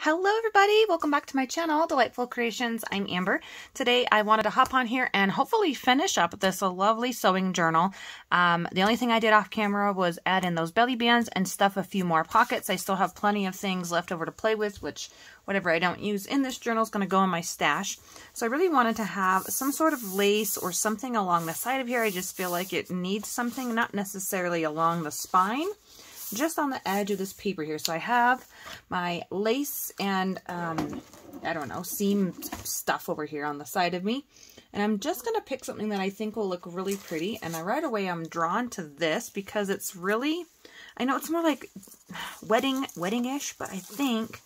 Hello everybody, welcome back to my channel, Delightful Creations. I'm Amber. Today I wanted to hop on here and hopefully finish up this lovely sewing journal. The only thing I did off camera was add in those belly bands and stuff a few more pockets. I still have plenty of things left over to play with, which whatever I don't use in this journal is going to go in my stash. So I really wanted to have some sort of lace or something along the side of here. I just feel like it needs something, not necessarily along the spine, just on the edge of this paper here. So I have my lace and, I don't know, seam stuff over here on the side of me. And I'm just going to pick something that I think will look really pretty. And right away I'm drawn to this because it's really, I know it's more like wedding-ish, but I think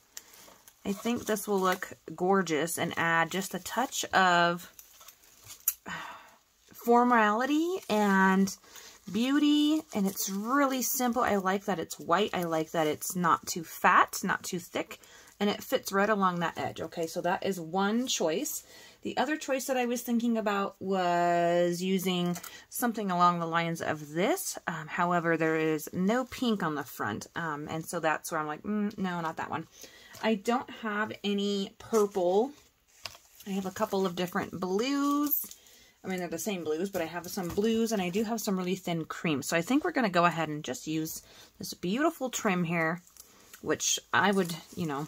this will look gorgeous and add just a touch of formality and beauty, and it's really simple. I like that it's white. I like that it's not too fat, not too thick, and it fits right along that edge. Okay, so that is one choice. The other choice that I was thinking about was using something along the lines of this. However, there is no pink on the front, and so that's where I'm like, no, not that one. I don't have any purple. I have a couple of different blues. I mean, they're the same blues, but I have some blues and I do have some really thin cream. So I think we're going to go ahead and just use this beautiful trim here, which I would, you know,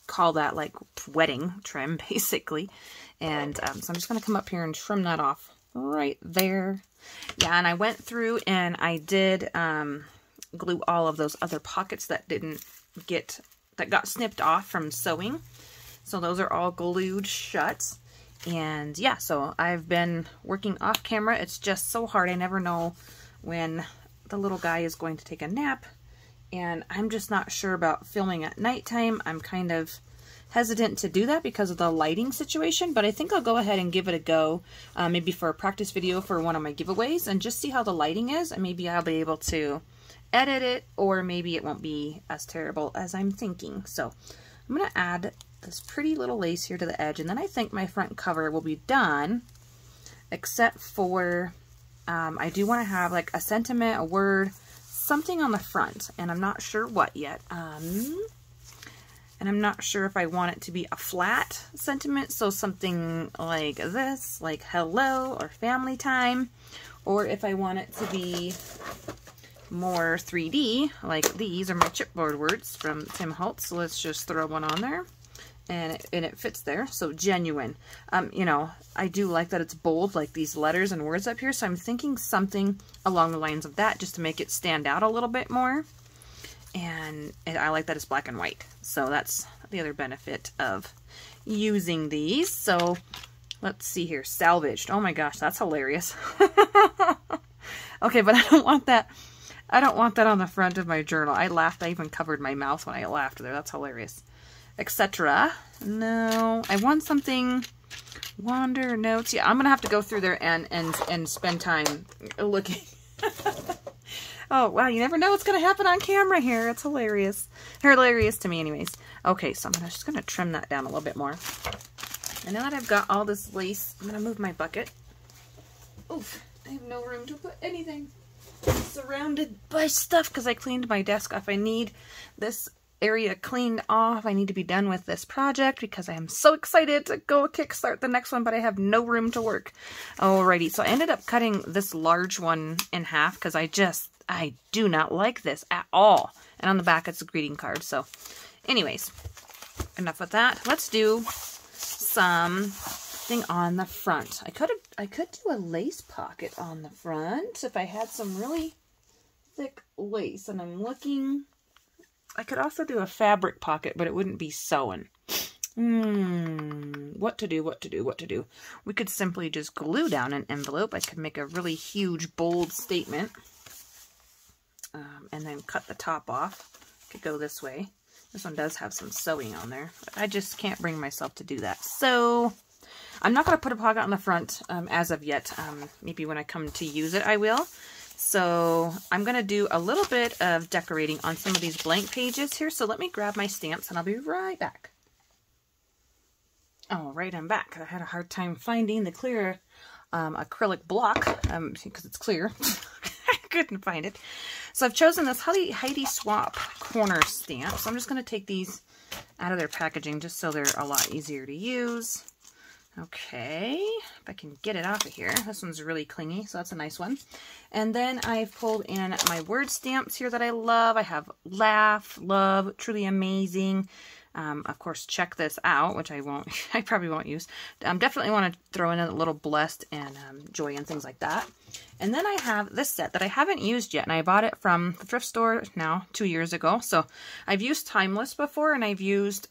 call that like wedding trim, basically. And so I'm just going to come up here and trim that off right there. Yeah, and I went through and I did glue all of those other pockets that got snipped off from sewing. So those are all glued shut. And yeah, so I've been working off camera. It's just so hard. I never know when the little guy is going to take a nap. And I'm just not sure about filming at nighttime. I'm kind of hesitant to do that because of the lighting situation. But I think I'll go ahead and give it a go. Maybe for a practice video for one of my giveaways. And just see how the lighting is. And maybe I'll be able to edit it. Or maybe it won't be as terrible as I'm thinking. So I'm going to add this pretty little lace here to the edge, and then I think my front cover will be done, except for I do want to have like a sentiment, a word, something on the front, and I'm not sure what yet. And I'm not sure if I want it to be a flat sentiment, so something like this, like hello or family time, or if I want it to be more 3D, like these are my chipboard words from Tim Holtz. So let's just throw one on there. And it fits there, so genuine. You know, I do like that it's bold, like these letters and words up here, so I'm thinking something along the lines of that, just to make it stand out a little bit more. And I like that it's black and white, so that's the other benefit of using these. So let's see here, salvaged. Oh my gosh, that's hilarious. Okay, but I don't want that. I don't want that on the front of my journal. I laughed. I even covered my mouth when I laughed there. That's hilarious. Etc. No, I want something. Wander notes. Yeah, I'm gonna have to go through there and spend time looking. Oh wow, you never know what's gonna happen on camera here. It's hilarious. Hilarious to me, anyways. Okay, so I'm just gonna trim that down a little bit more. And now that I've got all this lace, I'm gonna move my bucket. Oof, I have no room to put anything. I'm surrounded by stuff because I cleaned my desk off. I need this area cleaned off. I need to be done with this project because I am so excited to go kickstart the next one, but I have no room to work. Alrighty, so I ended up cutting this large one in half because I do not like this at all. And on the back it's a greeting card. So anyways, enough with that. Let's do something on the front. I could do a lace pocket on the front if I had some really thick lace, and I'm looking. I could also do a fabric pocket, but it wouldn't be sewn. What to do? We could simply just glue down an envelope. I could make a really huge, bold statement. And then cut the top off. Could go this way. This one does have some sewing on there, but I just can't bring myself to do that. So I'm not going to put a pocket on the front as of yet. Maybe when I come to use it, I will. So I'm going to do a little bit of decorating on some of these blank pages here. So let me grab my stamps and I'll be right back. All right, I'm back. I had a hard time finding the clear acrylic block because it's clear. couldn't find it. So I've chosen this Heidi Swapp corner stamp. So I'm just going to take these out of their packaging just so they're a lot easier to use. Okay, if I can get it off of here. This one's really clingy, so that's a nice one. And then I've pulled in my word stamps here that I love. I have laugh, love, truly amazing. Of course, check this out, which I probably won't use. Definitely want to throw in a little blessed and joy and things like that. And then I have this set that I haven't used yet, and I bought it from the thrift store now 2 years ago. So I've used Timeless before, and I've used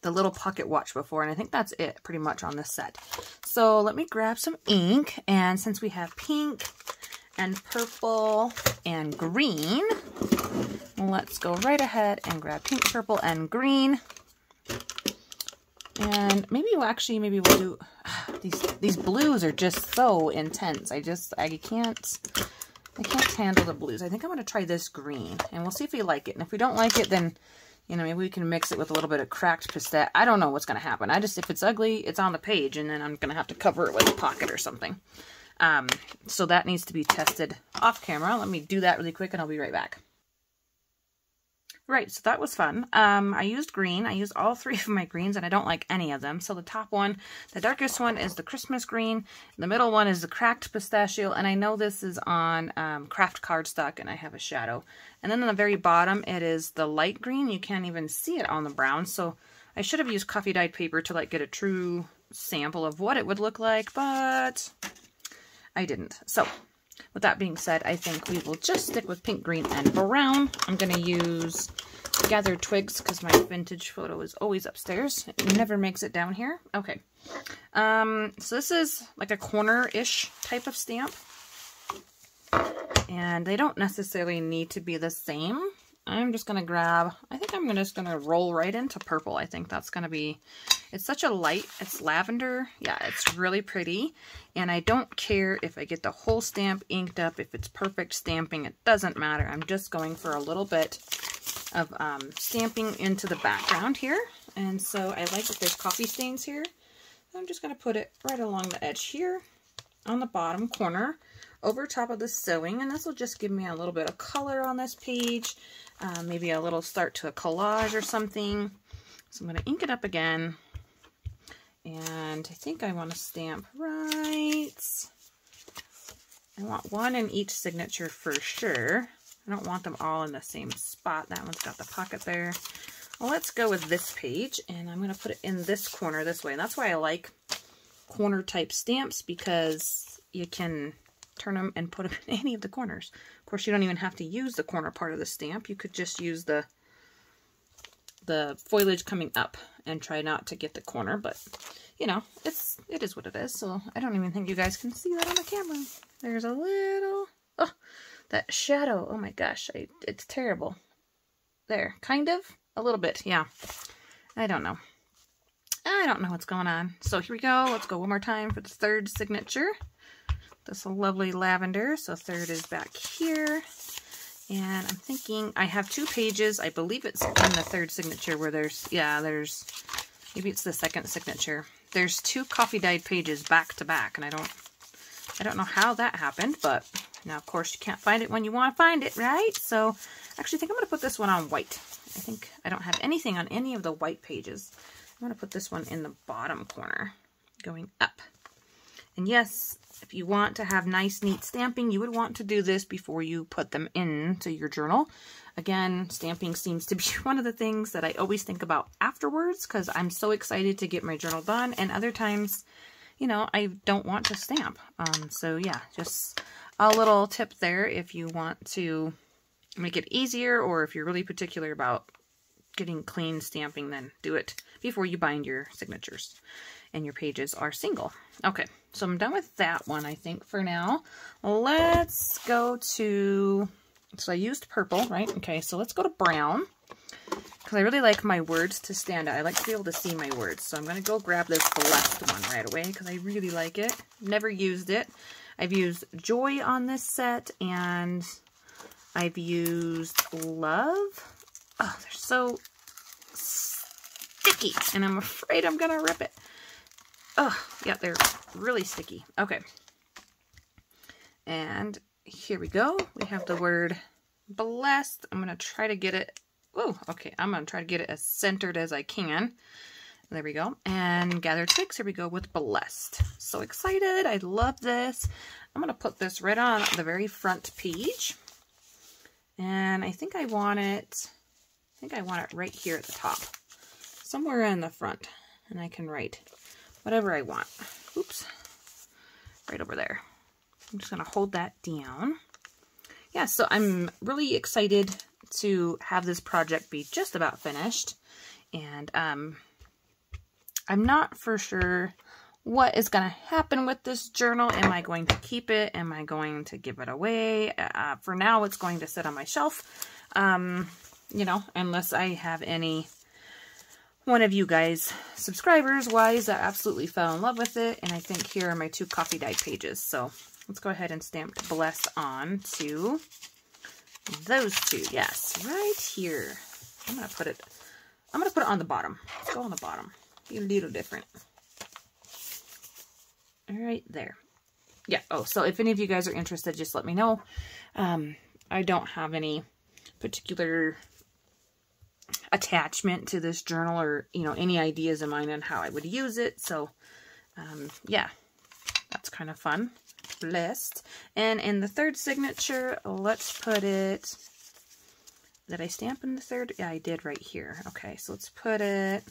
the little pocket watch before, and I think that's it pretty much on this set. So let me grab some ink, and since we have pink and purple and green, let's go right ahead and grab pink, purple, and green. And maybe we'll do these blues are just so intense. I can't handle the blues. I think I'm going to try this green, and we'll see if we like it. And if we don't like it, then you know, maybe we can mix it with a little bit of cracked pistachio. I don't know what's going to happen. If it's ugly, it's on the page, and then I'm going to have to cover it with a pocket or something. So that needs to be tested off camera. Let me do that really quick, and I'll be right back. Right, so that was fun. I used green. I used all 3 of my greens, and I don't like any of them. So the top one, the darkest one, is the Christmas green. The middle one is the cracked pistachio, and I know this is on craft cardstock, and I have a shadow. And then on the very bottom, it is the light green. You can't even see it on the brown, so I should have used coffee dyed paper to get a true sample of what it would look like, but I didn't. So with that being said, I think we will just stick with pink, green, and brown. I'm going to use Gathered Twigs because my vintage photo is always upstairs. It never makes it down here. Okay. So this is like a corner-ish type of stamp. And they don't necessarily need to be the same. I'm just going to grab, I think I'm just going to roll right into purple. I think that's going to be, it's such a light, it's lavender. Yeah, it's really pretty. And I don't care if I get the whole stamp inked up, if it's perfect stamping, it doesn't matter. I'm just going for a little bit of stamping into the background here. And so I like that there's coffee stains here. I'm just going to put it right along the edge here on the bottom corner over top of the sewing, and this will just give me a little bit of color on this page, maybe a little start to a collage or something. So I'm going to ink it up again, and I think I want to stamp right. I want one in each signature for sure. I don't want them all in the same spot. That one's got the pocket there. Well, let's go with this page, and I'm going to put it in this corner this way. And that's why I like corner type stamps, because you can turn them and put them in any of the corners. Of course, you don't even have to use the corner part of the stamp. You could just use the foliage coming up and try not to get the corner, but you know, it is what it is. So I don't even think you guys can see that on the camera. There's a little, oh, that shadow. Oh my gosh, it's terrible. There, kind of, a little bit, yeah. I don't know what's going on. So here we go. Let's go one more time for the third signature. This lovely lavender. So third is back here. And I'm thinking I have 2 pages. I believe it's in the third signature where there's, maybe it's the second signature. There's 2 coffee dyed pages back to back, and I don't know how that happened, but now of course you can't find it when you want to find it, right? So actually I think I'm going to put this one on white. I think I don't have anything on any of the white pages. I'm going to put this one in the bottom corner going up. And yes, if you want to have nice, neat stamping, you would want to do this before you put them into your journal. Again, stamping seems to be one of the things that I always think about afterwards because I'm so excited to get my journal done. And other times, you know, I don't want to stamp. So yeah, just a little tip there if you want to make it easier, or if you're really particular about getting clean stamping, then do it before you bind your signatures and your pages are single. Okay, so I'm done with that one, I think, for now. Let's go to, so I used purple, right? Okay, so let's go to brown, because I really like my words to stand out. I like to be able to see my words. So I'm going to go grab this blessed one right away, because I really like it. Never used it. I've used Joy on this set, and I've used Love. Oh, they're so sticky, and I'm afraid I'm going to rip it. Oh, yeah, they're really sticky. Okay. And here we go. We have the word blessed. I'm going to try to get it. Oh, okay. I'm going to try to get it as centered as I can. There we go. And gather twigs. Here we go with blessed. So excited. I love this. I'm going to put this right on the very front page. And I think I want it right here at the top. Somewhere in the front. And I can write whatever I want. Oops. Right over there. I'm just going to hold that down. Yeah, so I'm really excited to have this project be just about finished. And I'm not for sure what is going to happen with this journal. Am I going to keep it? Am I going to give it away? For now, it's going to sit on my shelf. You know, unless I have any one of you guys, subscribers-wise, that absolutely fell in love with it. And I think here are my 2 coffee dyed pages. So let's go ahead and stamp bless on to those 2. Yes, right here. I'm gonna put it on the bottom. Let's go on the bottom. Be a little different. All right, there. Yeah. Oh, so if any of you guys are interested, just let me know. I don't have any particular attachment to this journal, or any ideas in mind on how I would use it. So yeah, that's kind of fun. Blessed. And in the third signature, let's put it, did I stamp in the third? Yeah, I did right here. Okay, so let's put it,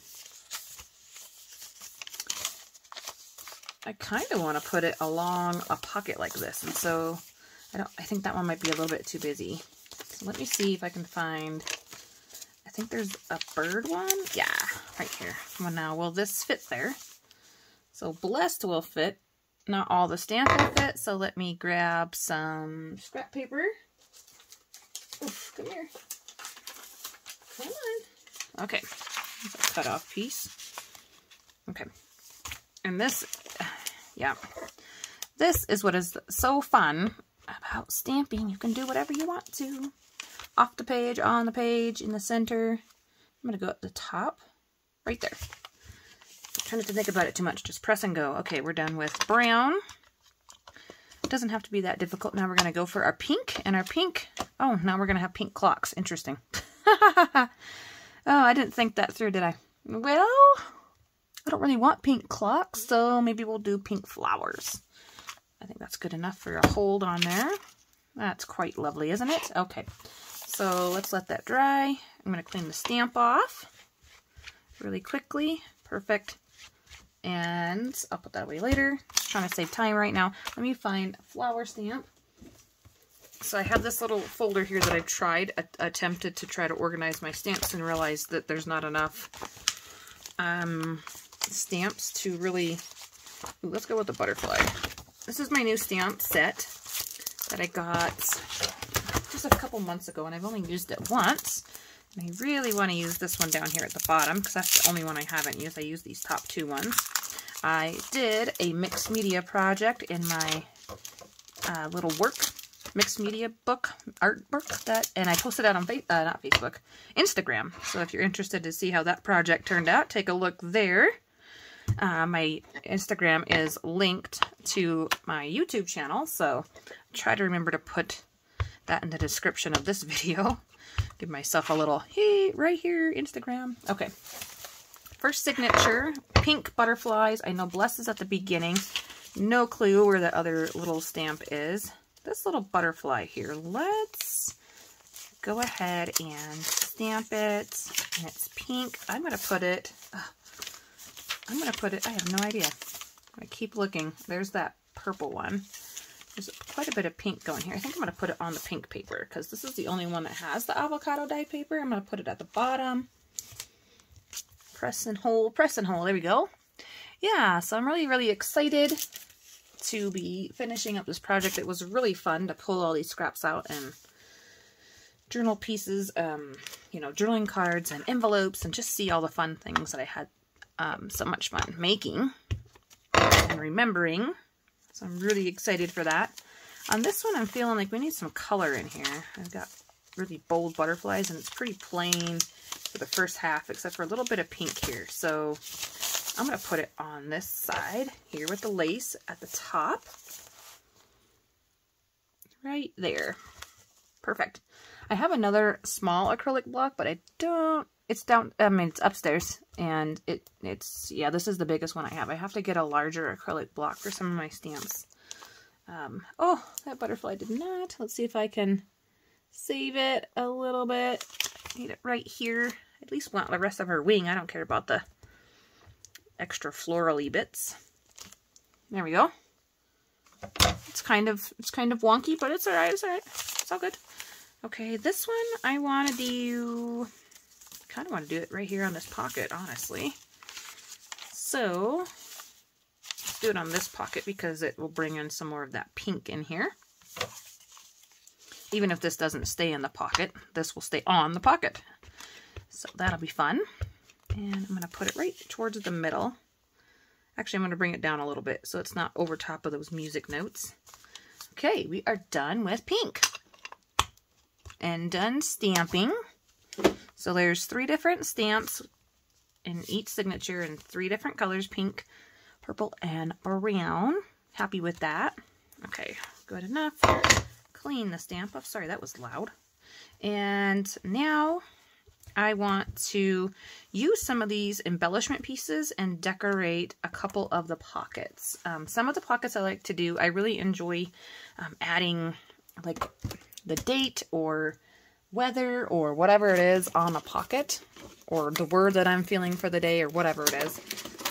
I kind of want to put it along a pocket like this, and so I think that one might be a little bit too busy. So let me see if I can find, I think there's a bird one. Yeah, right here. Well, now, will this fit there? So blessed will fit. Not all the stamp will fit, so let me grab some scrap paper. Oof, come here. Come on. Okay, that's a cut off piece. Okay. And this, yeah, this is what is so fun about stamping. You can do whatever you want to. Off the page, on the page, in the center. I'm going to go up the top, right there. Try not to think about it too much. Just press and go. Okay, we're done with brown. It doesn't have to be that difficult. Now we're going to go for our pink. And our pink, oh, now we're going to have pink clocks. Interesting. Oh, I didn't think that through, did I? Well, I don't really want pink clocks, so maybe we'll do pink flowers. I think that's good enough for a hold on there. That's quite lovely, isn't it? Okay, so let's let that dry. I'm going to clean the stamp off really quickly. Perfect. And I'll put that away later. Just trying to save time right now. Let me find a flower stamp. So I have this little folder here that I've attempted to try to organize my stamps, and realized that there's not enough stamps to really... Ooh, let's go with the butterfly. This is my new stamp set that I got just a couple months ago, and I've only used it once. And I really want to use this one down here at the bottom, because that's the only one I haven't used. I used these top 2 ones. I did a mixed media project in my little mixed media book, art book, and I posted it on not Facebook, Instagram. So if you're interested to see how that project turned out, take a look there. My Instagram is linked to my YouTube channel, so try to remember to put that in the description of this video. Give myself a little, hey, right here, Instagram. Okay. First signature, pink butterflies. I know bless is at the beginning. No clue where the other little stamp is. This little butterfly here, let's go ahead and stamp it. And it's pink. I'm going to put it, I have no idea. I keep looking. There's that purple one. There's quite a bit of pink going here. I think I'm going to put it on the pink paper, because this is the only one that has the avocado dye paper. I'm going to put it at the bottom. Press and hold, press and hold. There we go. Yeah, so I'm really, really excited to be finishing up this project. It was really fun to pull all these scraps out and journal pieces, journaling cards and envelopes, and just see all the fun things that I had so much fun making and remembering. So I'm really excited for that. On this one, I'm feeling like we need some color in here. I've got really bold butterflies, and it's pretty plain for the first half, except for a little bit of pink here. So I'm going to put it on this side here with the lace at the top. right there. Perfect. I have another small acrylic block, but I don't, it's down, I mean, it's upstairs, and it's, yeah, this is the biggest one I have. I have to get a larger acrylic block for some of my stamps. Oh, that butterfly did not. Let's see if I can save it a little bit. Need it right here. At least want the rest of her wing. I don't care about the extra florally bits. There we go. It's kind of wonky, but it's alright, it's alright. It's all good. Okay, this one I want to do, kind of want to do it right here on this pocket, honestly. So, let's do it on this pocket because it will bring in some more of that pink in here. Even if this doesn't stay in the pocket, this will stay on the pocket. So that'll be fun. And I'm going to put it right towards the middle. Actually, I'm going to bring it down a little bit so it's not over top of those music notes. Okay, we are done with pink. And done stamping. So there's 3 different stamps in each signature in 3 different colors, pink, purple, and brown. Happy with that. Okay, good enough. Clean the stamp off. Sorry, that was loud. And now I want to use some of these embellishment pieces and decorate a couple of the pockets. Some of the pockets I like to do, I really enjoy adding like the date or weather or whatever it is on a pocket, or the word that I'm feeling for the day or whatever it is.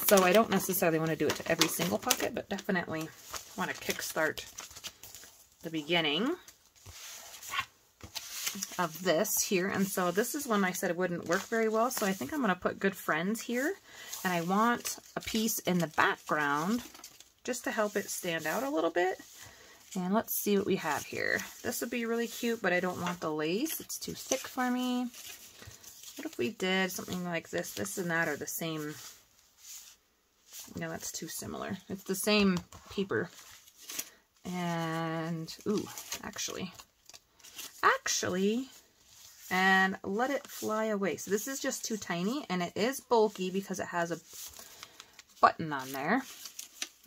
So I don't necessarily want to do it to every single pocket, but definitely want to kickstart the beginning of this here. And so this is one I said it wouldn't work very well, so I think I'm going to put Good Friends here, and I want a piece in the background just to help it stand out a little bit. And let's see what we have here. This would be really cute, but I don't want the lace. It's too thick for me. What if we did something like this? This and that are the same. No, that's too similar. It's the same paper. And, ooh, actually, and let it fly away. So this is just too tiny, and it is bulky because it has a button on there.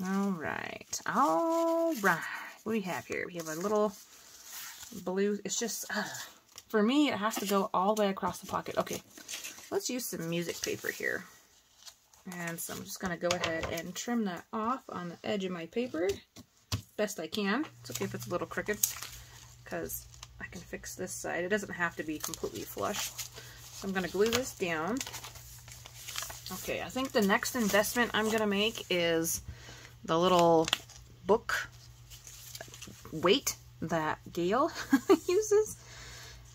All right. What do we have here? We have a little blue. It's just, for me, it has to go all the way across the pocket. Okay, let's use some music paper here. And so I'm just going to go ahead and trim that off on the edge of my paper best I can. It's okay if it's a little crooked because I can fix this side. It doesn't have to be completely flush. So I'm going to glue this down. Okay, I think the next investment I'm going to make is the little book weight that Gail uses.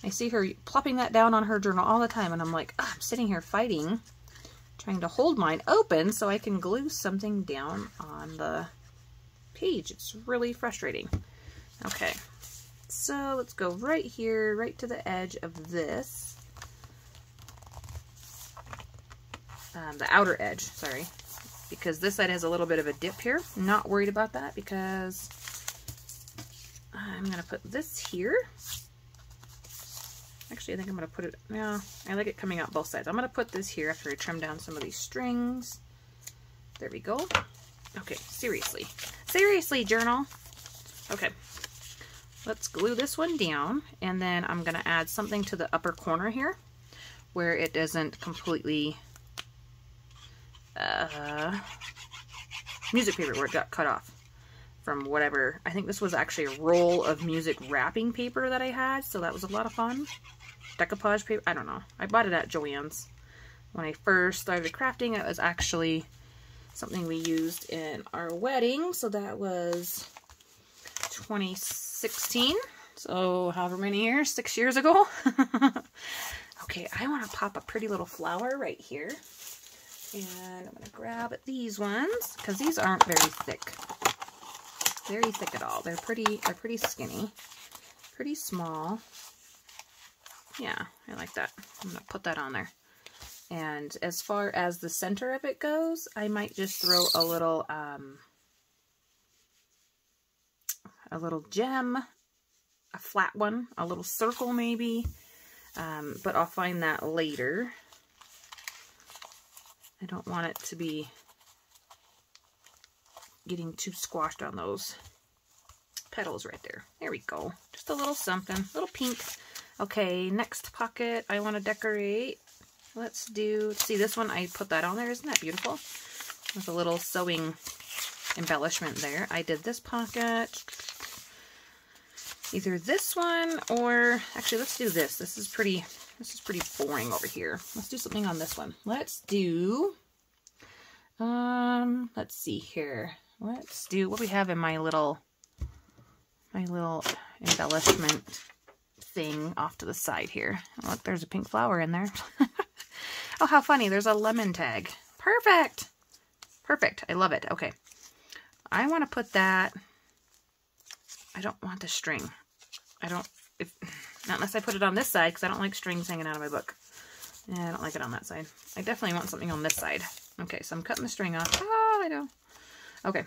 I see her plopping that down on her journal all the time, and I'm like, oh, I'm sitting here fighting, trying to hold mine open so I can glue something down on the page. It's really frustrating. Okay, so let's go right here, right to the edge of this. The outer edge, sorry, because this side has a little bit of a dip here. I'm not worried about that because I'm going to put this here. Actually, I think I'm going to put it, no, I like it coming out both sides. I'm going to put this here after I trim down some of these strings. There we go. Okay, seriously. Seriously, journal. Okay, let's glue this one down, and then I'm going to add something to the upper corner here where it doesn't completely, music paper where it got cut off from whatever. I think this was actually a roll of music wrapping paper that I had, so that was a lot of fun. Decoupage paper, I don't know. I bought it at Joann's. When I first started crafting, it was actually something we used in our wedding, so that was 2016, so however many years, 6 years ago. Okay, I want to pop a pretty little flower right here, and I'm going to grab these ones, because these aren't very thick at all. They're pretty skinny, pretty small. Yeah, I like that. I'm going to put that on there. And as far as the center of it goes, I might just throw a little gem, a flat one, a little circle maybe, but I'll find that later. I don't want it to be getting too squashed on those petals right there. There we go. Just a little something, a little pink. Okay, next pocket I want to decorate. Let's see this one. I put that on there. Isn't that beautiful? With a little sewing embellishment there. I did this pocket. Either this one or actually let's do this. This is pretty boring over here. Let's do something on this one. Let's do let's see here. Let's do what we have in my little embellishment thing off to the side here. Oh, look, there's a pink flower in there. Oh, how funny. There's a lemon tag. Perfect. Perfect. I love it. Okay. I want to put that. I don't want the string. Not unless I put it on this side, because I don't like strings hanging out of my book. Yeah, I don't like it on that side. I definitely want something on this side. Okay, so I'm cutting the string off. Oh, I know. Okay.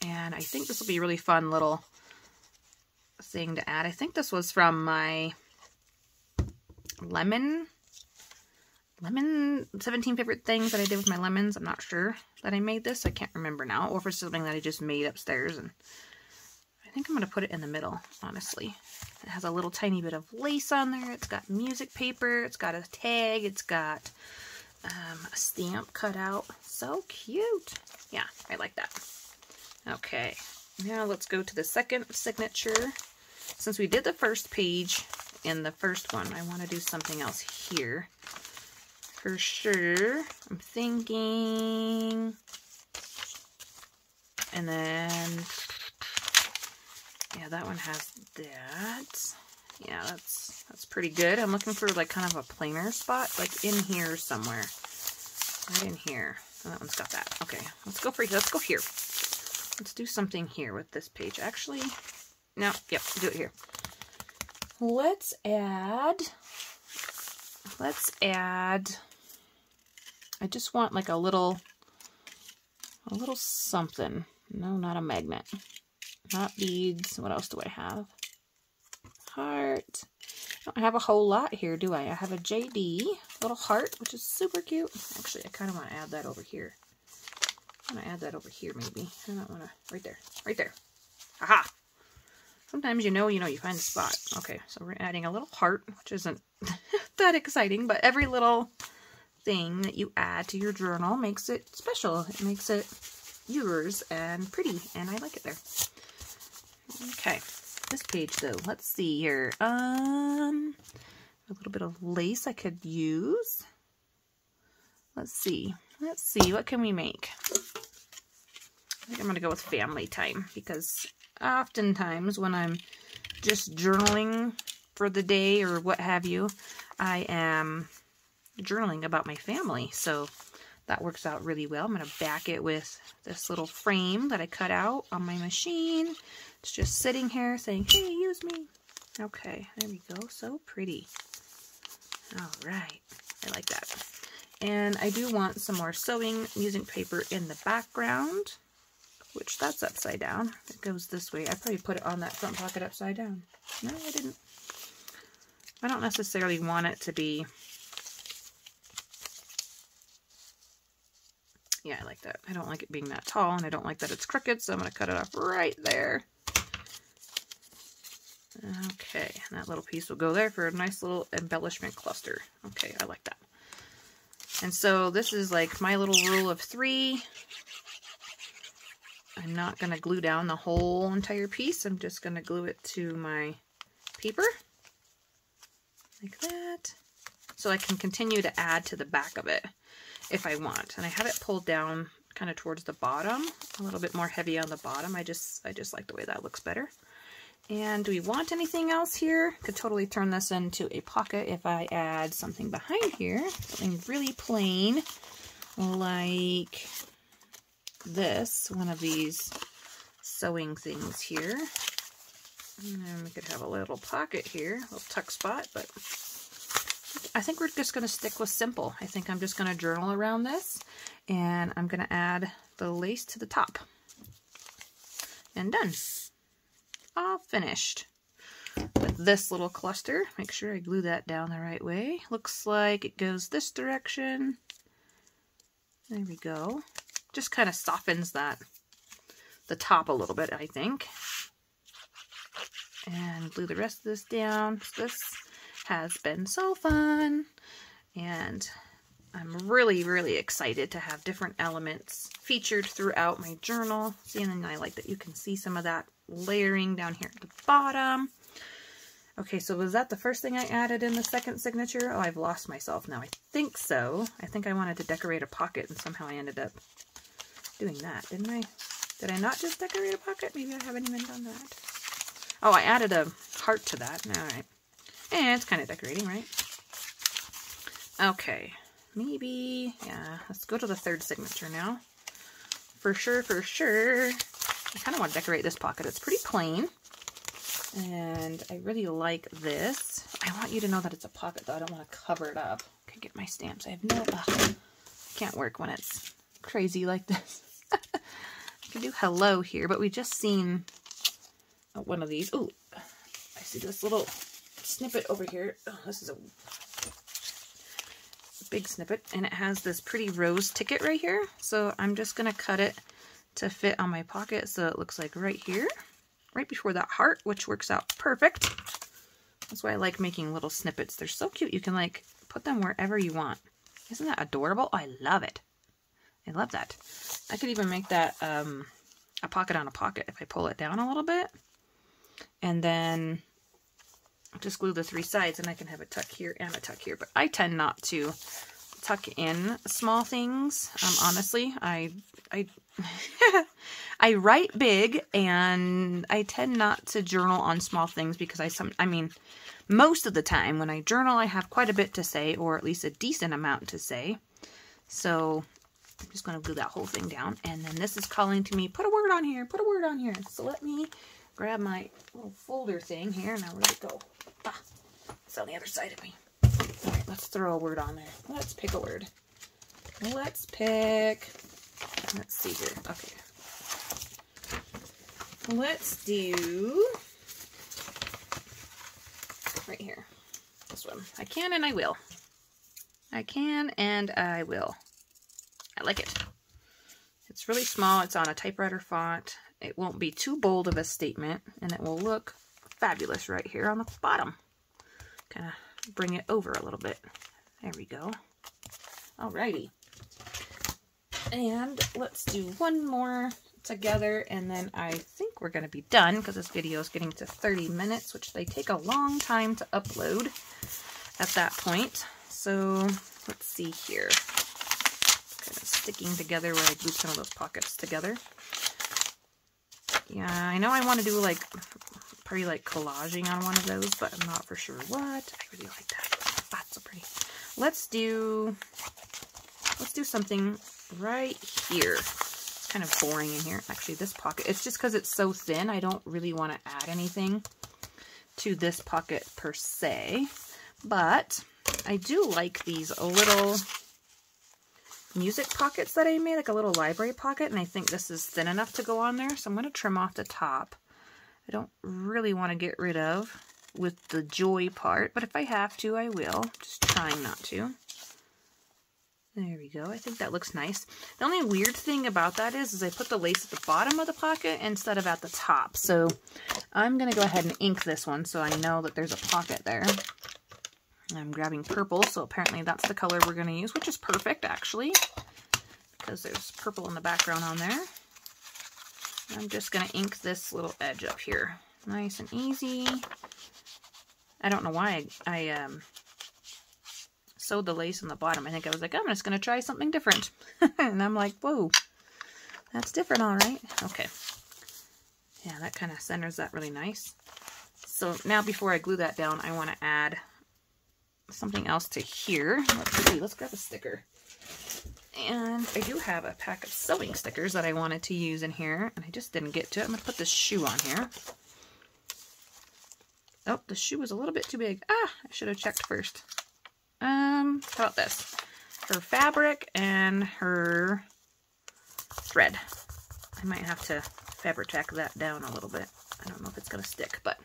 And I think this will be a really fun little thing to add. I think this was from my lemon 17 favorite things that I did with my lemons. I'm not sure that I made this. I can't remember now. Or if it's something that I just made upstairs. And I think I'm going to put it in the middle, honestly. It has a little tiny bit of lace on there. It's got music paper. It's got a tag. It's got a stamp cut out. So cute. Yeah, I like that. Okay, now let's go to the second signature. Since we did the first page in the first one, I want to do something else here. For sure, I'm thinking, and then, yeah, that one has that. Yeah, that's pretty good. I'm looking for like kind of a plainer spot, like in here somewhere, right in here. And that one's got that. Okay, let's go here. Let's do something here with this page. Actually, no, yep, do it here. Let's add, I just want like a little something. No, not a magnet. Not beads. What else do I have? Heart. I don't have a whole lot here, do I? I have a JD, little heart, which is super cute. Actually, I kind of want to add that over here. I'm going to add that over here, maybe. I don't want to, right there. Aha! Sometimes you find the spot. Okay, so we're adding a little heart, which isn't that exciting, but every little thing that you add to your journal makes it special. It makes it yours and pretty, and I like it there. Okay, this page though, let's see here. A little bit of lace I could use. Let's see, what can we make? I think I'm gonna go with family time, because oftentimes when I'm just journaling for the day or what have you, I am journaling about my family, so that works out really well. I'm going to back it with this little frame that I cut out on my machine. It's just sitting here saying, hey, use me. Okay, there we go. So pretty. All right, I like that. And I do want some more sewing music paper in the background, which that's upside down. It goes this way. I probably put it on that front pocket upside down. No, I didn't. I don't necessarily want it to be... Yeah, I like that. I don't like it being that tall, and I don't like that it's crooked, so I'm going to cut it off right there. Okay, and that little piece will go there for a nice little embellishment cluster. Okay, I like that. And so this is like my little rule of 3. I'm not going to glue down the whole entire piece. I'm just going to glue it to my paper. Like that. So I can continue to add to the back of it if I want. And I have it pulled down kind of towards the bottom, a little bit more heavy on the bottom. I just like the way that looks better. And do we want anything else here? Could totally turn this into a pocket if I add something behind here, something really plain, like this, one of these sewing things here. And then we could have a little pocket here, a little tuck spot, but I think we're just going to stick with simple. I think I'm just going to journal around this, and I'm going to add the lace to the top. And done. All finished. With this little cluster, make sure I glue that down the right way. Looks like it goes this direction. There we go. Just kind of softens that the top a little bit, I think. And glue the rest of this down. This has been so fun. And I'm really, really excited to have different elements featured throughout my journal. See, and then I like that you can see some of that layering down here at the bottom. Okay, so was that the first thing I added in the second signature? Oh, I've lost myself now. I think so. I think I wanted to decorate a pocket, and somehow I ended up doing that, didn't I? Did I not just decorate a pocket? Maybe I haven't even done that. Oh, I added a heart to that. All right. And it's kind of decorating, right? Okay. Maybe, yeah. Let's go to the third signature now. For sure, for sure. I kind of want to decorate this pocket. It's pretty plain. And I really like this. I want you to know that it's a pocket, though. I don't want to cover it up. I can get my stamps. I have no... can't work when it's crazy like this. I can do hello here, but we just seen one of these. Oh, I see this little snippet over here. Oh, this is a big snippet, and it has this pretty rose ticket right here. So I'm just going to cut it to fit on my pocket so it looks like right here. Right before that heart, which works out perfect. That's why I like making little snippets. They're so cute. You can like put them wherever you want. Isn't that adorable? I love it. I love that. I could even make that a pocket on a pocket if I pull it down a little bit. And then just glue the three sides, and I can have a tuck here and a tuck here. But I tend not to tuck in small things. Honestly, I I write big, and I tend not to journal on small things because I mean, most of the time when I journal, I have quite a bit to say, or at least a decent amount to say. So I'm just going to glue that whole thing down. And then this is calling to me, put a word on here, put a word on here. So let me grab my little folder thing here. Now where'd it go? Ah, it's on the other side of me. All right, let's throw a word on there. Let's pick a word. Let's see here. Okay. Let's do right here. This one. I can and I will. I can and I will. I like it. It's really small. It's on a typewriter font. It won't be too bold of a statement, and it will look fabulous right here on the bottom. Kind of bring it over a little bit. There we go. Alrighty. And let's do one more together, and then I think we're going to be done because this video is getting to 30 minutes, which they take a long time to upload at that point. So let's see here. Kind of sticking together where I glued some of those pockets together. Yeah, I know I want to do like probably like collaging on one of those, but I'm not for sure what. I really like that. That's so pretty. Let's do something right here. It's kind of boring in here. Actually, this pocket, it's just because it's so thin, I don't really want to add anything to this pocket per se. But I do like these little music pockets that I made, like a little library pocket, and I think this is thin enough to go on there, so I'm going to trim off the top. I don't really want to get rid of with the joy part, but if I have to, I will. Just trying not to. There we go. I think that looks nice. The only weird thing about that is I put the lace at the bottom of the pocket instead of at the top. So I'm going to go ahead and ink this one so I know that there's a pocket there. I'm grabbing purple, so apparently that's the color we're going to use, which is perfect, actually, because there's purple in the background on there. I'm just going to ink this little edge up here. Nice and easy. I don't know why I sewed the lace on the bottom. I think I was like, I'm just going to try something different. And I'm like, whoa, that's different, all right. Okay. Yeah, that kind of centers that really nice. So now before I glue that down, I want to add something else to here. Let's grab a sticker. And I do have a pack of sewing stickers that I wanted to use in here, and I just didn't get to it. I'm going to put this shoe on here. Oh, the shoe was a little bit too big. Ah, I should have checked first. How about this? Her fabric and her thread. I might have to fabric tack that down a little bit. I don't know if it's going to stick, but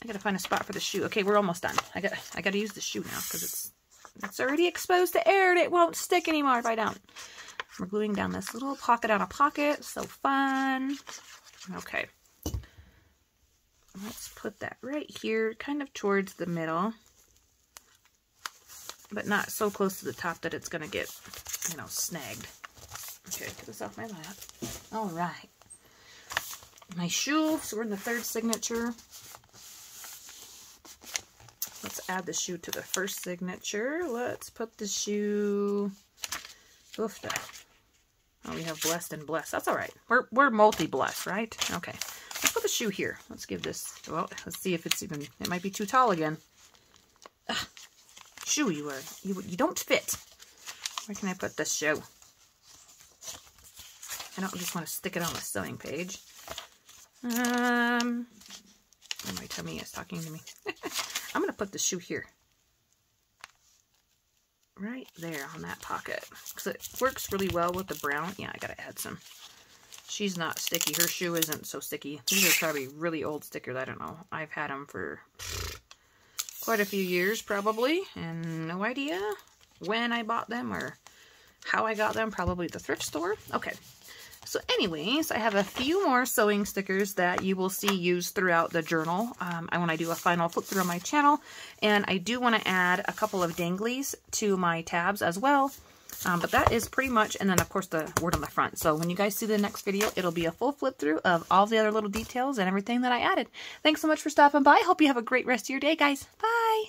I got to find a spot for the shoe. Okay, we're almost done. I got to use the shoe now because it's already exposed to air and it won't stick anymore if I don't. We're gluing down this little pocket on a pocket. So fun. Okay. Let's put that right here, kind of towards the middle, but not so close to the top that it's going to get, you know, snagged. Okay, get this off my lap. All right. My shoe, so we're in the third signature. Let's add the shoe to the first signature. Let's put the shoe, oof, oh, we have blessed and blessed. That's all right. We're multi-blessed, right? Okay. Let's put the shoe here. Let's give this, well, let's see if it's even, it might be too tall again. Ugh. Shoe, you don't fit. Where can I put this shoe? I don't just want to stick it on the sewing page. My tummy is talking to me. I'm going to put the shoe here. Right there on that pocket. Because it works really well with the brown. Yeah, I got to add some. She's not sticky. Her shoe isn't so sticky. These are probably really old stickers. I don't know. I've had them for quite a few years probably. And no idea when I bought them or how I got them. Probably at the thrift store. Okay. So anyways, I have a few more sewing stickers that you will see used throughout the journal when I do a final flip through on my channel. And I do want to add a couple of danglies to my tabs as well. But that is pretty much, and then of course the word on the front. So when you guys see the next video, it'll be a full flip through of all the other little details and everything that I added. Thanks so much for stopping by. Hope you have a great rest of your day, guys. Bye!